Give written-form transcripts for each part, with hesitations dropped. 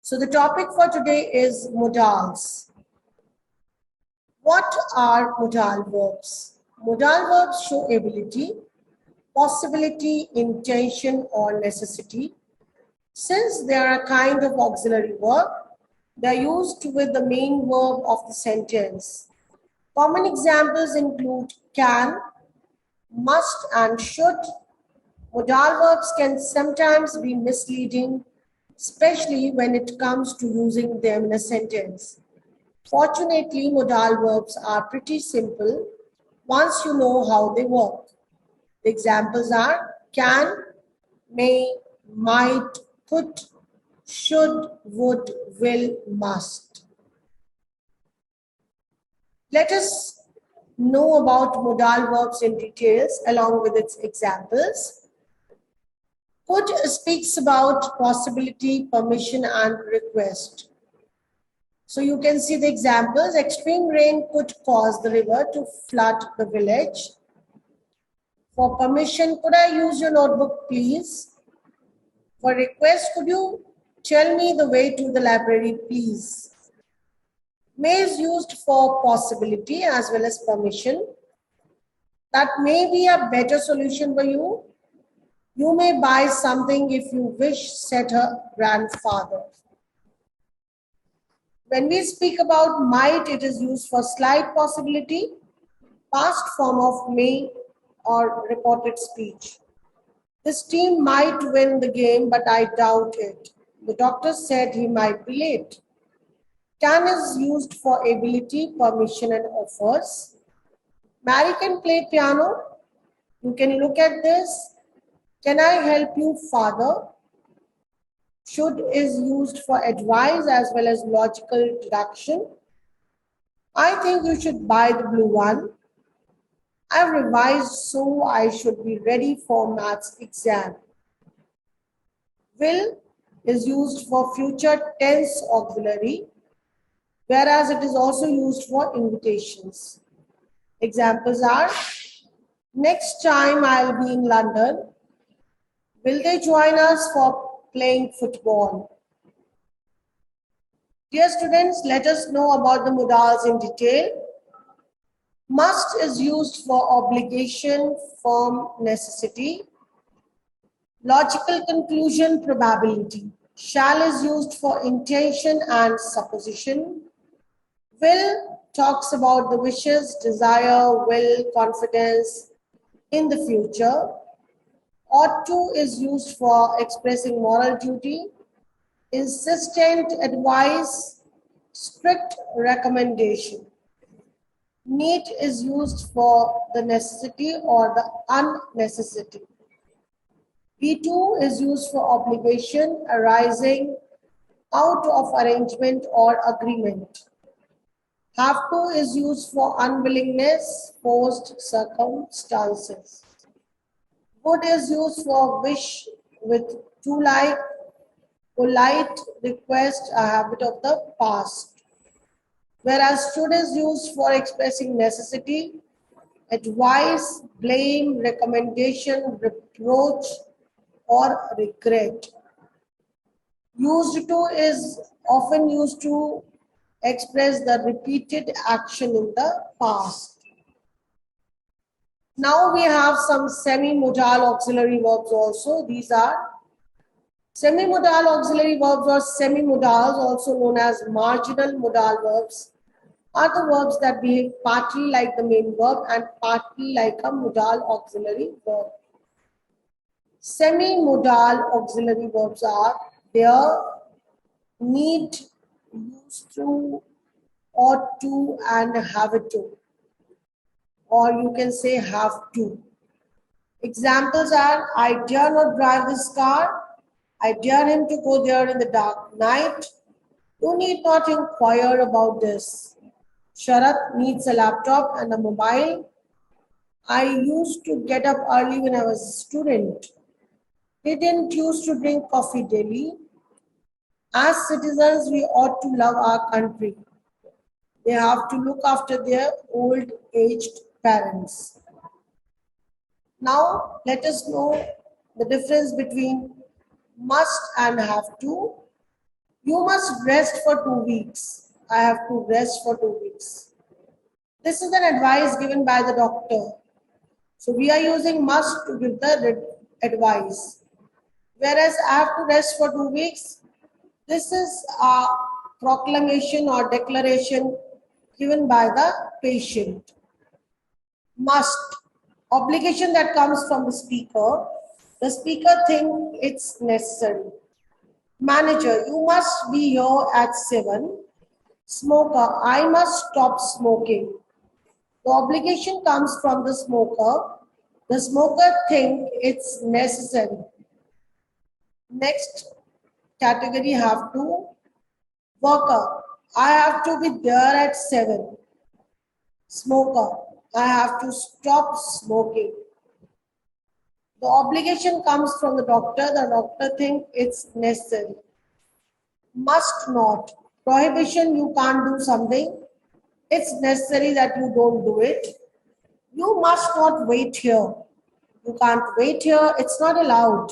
So the topic for today is modals. What are modal verbs? Modal verbs show ability, possibility, intention, or necessity. Since they are a kind of auxiliary verb, they are used with the main verb of the sentence. Common examples include can, must, and should. Modal verbs can sometimes be misleading, especially when it comes to using them in a sentence. Fortunately, modal verbs are pretty simple once you know how they work. The examples are can, may, might, could, should, would, will, must. Let us know about modal verbs in details along with its examples. Could speaks about possibility, permission, and request. So you can see the examples. Extreme rain could cause the river to flood the village. For permission, could I use your notebook, please? For request, could you tell me the way to the library, please? May is used for possibility as well as permission. That may be a better solution for you. You may buy something if you wish, said her grandfather. When we speak about might, it is used for slight possibility, past form of may or reported speech. This team might win the game, but I doubt it. The doctor said he might be late. Can is used for ability, permission, and offers. Mary can play piano. You can look at this. Can I help you, father? Should is used for advice as well as logical deduction. I think you should buy the blue one. I've revised so I should be ready for maths exam. Will is used for future tense auxiliary, whereas it is also used for invitations. Examples are, next time I'll be in London. Will they join us for playing football? Dear students, let us know about the modals in detail. Must is used for obligation, form, necessity. Logical conclusion, probability. Shall is used for intention and supposition. Will talks about the wishes, desire, will, confidence in the future. Ought to is used for expressing moral duty. Insistent advice, strict recommendation. Need is used for the necessity or the unnecessity. B2 is used for obligation arising out of arrangement or agreement. Have to is used for unwillingness, forced circumstances. Would is used for wish with to like, polite request, a habit of the past. Whereas should is used for expressing necessity, advice, blame, recommendation, reproach, or regret. Used to is often used to express the repeated action in the past. Now we have some semi-modal auxiliary verbs also. These are semi-modal auxiliary verbs or semi-modals, also known as marginal modal verbs, are the verbs that behave partly like the main verb and partly like a modal auxiliary verb. Semi-modal auxiliary verbs are there, need, used to, ought to, and have to. Or you can say have to. Examples are, I dare not drive this car. I dare him to go there in the dark night. You need not inquire about this. Sharat needs a laptop and a mobile. I used to get up early when I was a student. They didn't used to drink coffee daily. As citizens, we ought to love our country. They have to look after their old-aged parents. Now, let us know the difference between must and have to. You must rest for 2 weeks. I have to rest for 2 weeks. This is an advice given by the doctor. So we are using must to give the advice. Whereas I have to rest for 2 weeks, this is a proclamation or declaration given by the patient. Must, obligation that comes from the speaker. The speaker thinks it's necessary. Manager, you must be here at 7. Smoker, I must stop smoking. The obligation comes from the smoker. The smoker thinks it's necessary. Next category have to. Worker, I have to be there at 7. Smoker, I have to stop smoking. The obligation comes from the doctor. The doctor thinks it's necessary. Must not. Prohibition, you can't do something. It's necessary that you don't do it. You must not wait here. You can't wait here. It's not allowed.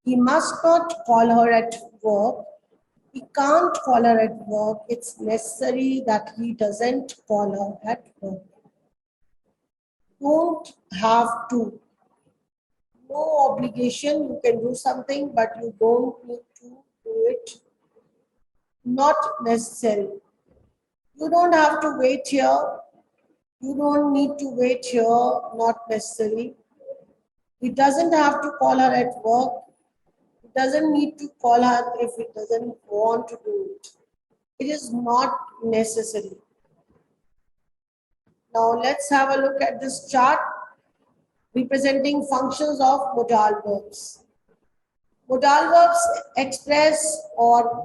He must not call her at work. He can't call her at work. It's necessary that he doesn't call her at work. Don't have to. No obligation. You can do something, but you don't need to do it. Not necessary. You don't have to wait here. You don't need to wait here. Not necessary. He doesn't have to call her at work. He doesn't need to call her if he doesn't want to do it. It is not necessary. Now let's have a look at this chart representing functions of modal verbs. Modal verbs express or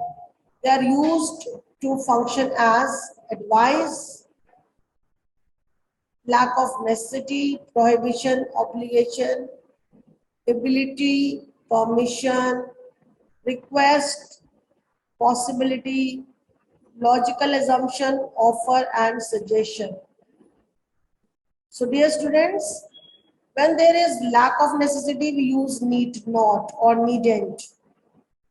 they are used to function as advice, lack of necessity, prohibition, obligation, ability, permission, request, possibility, logical assumption, offer, and suggestion. So dear students, when there is lack of necessity, we use need not or needn't.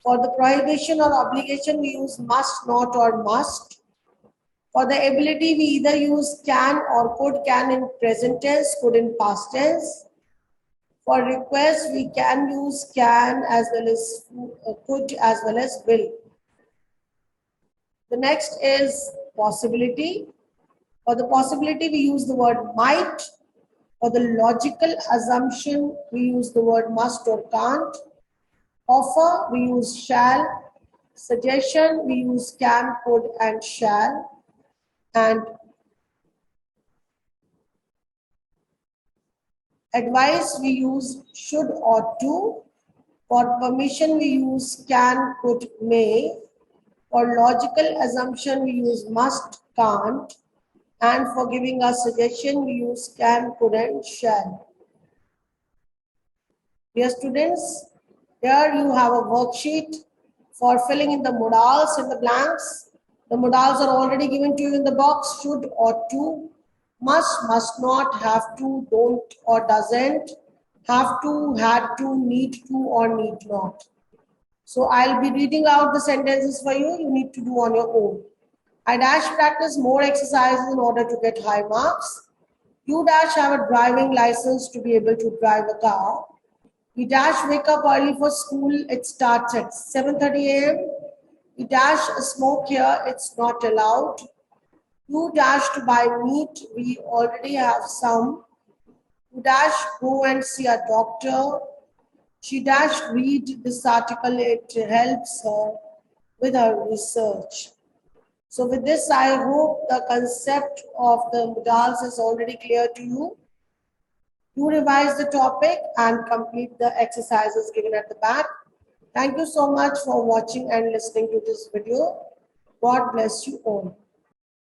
For the prohibition or obligation, we use must not or must. For the ability, we either use can or could, can in present tense, could in past tense. For request, we can use can as well as could as well as will. The next is possibility. For the possibility, we use the word might. For the logical assumption, we use the word must or can't. Offer, we use shall. Suggestion, we use can, could, and shall. And advice, we use should, ought to. For permission, we use can, could, may. For logical assumption, we use must, can't. And for giving a suggestion, we use can, could, and shall. Dear students, here you have a worksheet for filling in the modals in the blanks. The modals are already given to you in the box. Should, ought to, must not, have to, don't or doesn't, have to, had to, need to or need not. So I'll be reading out the sentences for you. You need to do on your own. I dash practice more exercises in order to get high marks. You dash have a driving license to be able to drive a car. We dash wake up early for school. It starts at 7:30 a.m. We dash smoke here. It's not allowed. You dash to buy meat. We already have some. You dash go and see a doctor. She dash read this article. It helps her with her research. So with this, I hope the concept of the modals is already clear to you. You revise the topic and complete the exercises given at the back. Thank you so much for watching and listening to this video. God bless you all.